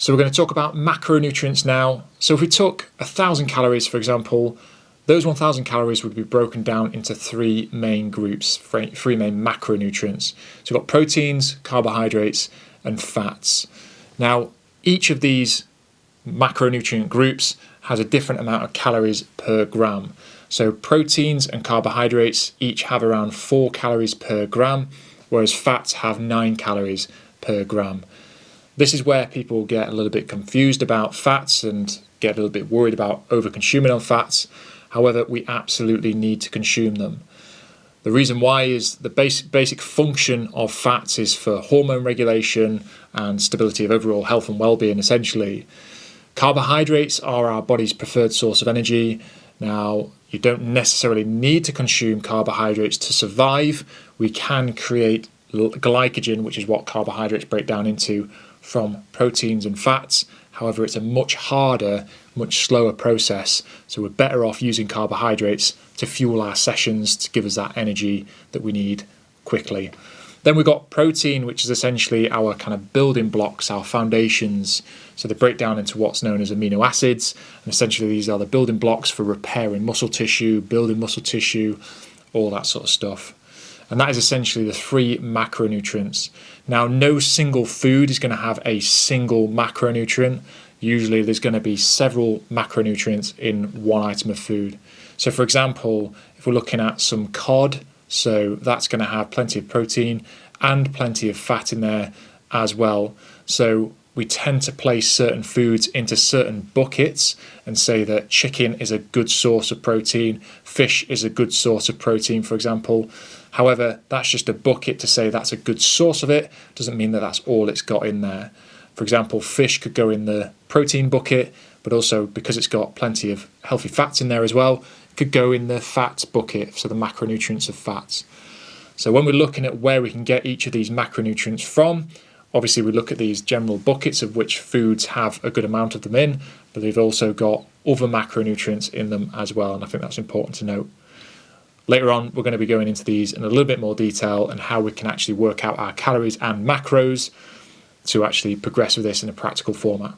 So we're going to talk about macronutrients now. So if we took 1,000 calories, for example, those 1,000 calories would be broken down into three main groups, three main macronutrients. So we've got proteins, carbohydrates, and fats. Now, each of these macronutrient groups has a different amount of calories per gram. So proteins and carbohydrates each have around 4 calories per gram, whereas fats have 9 calories per gram. This is where people get a little bit confused about fats and get a little bit worried about over-consuming on fats. However, we absolutely need to consume them. The reason why is the basic function of fats is for hormone regulation and stability of overall health and well-being, essentially. Carbohydrates are our body's preferred source of energy. Now, you don't necessarily need to consume carbohydrates to survive. We can create glycogen, which is what carbohydrates break down into, from proteins and fats. However, it's a much harder, much slower process. So we're better off using carbohydrates to fuel our sessions, to give us that energy that we need quickly. Then we've got protein, which is essentially our kind of building blocks, our foundations. So they break down into what's known as amino acids. And essentially these are the building blocks for repairing muscle tissue, building muscle tissue, all that sort of stuff. And that is essentially the three macronutrients. Now, no single food is going to have a single macronutrient. Usually there's going to be several macronutrients in one item of food. So for example, if we're looking at some cod, so that's going to have plenty of protein and plenty of fat in there as well. So we tend to place certain foods into certain buckets and say that chicken is a good source of protein, fish is a good source of protein, for example. However, that's just a bucket to say that's a good source of it. Doesn't mean that that's all it's got in there. For example, fish could go in the protein bucket, but also because it's got plenty of healthy fats in there as well, could go in the fats bucket, so the macronutrients of fats. So when we're looking at where we can get each of these macronutrients from, obviously we look at these general buckets of which foods have a good amount of them in, but they've also got other macronutrients in them as well, and I think that's important to note. Later on, we're going to be going into these in a little bit more detail and how we can actually work out our calories and macros to actually progress with this in a practical format.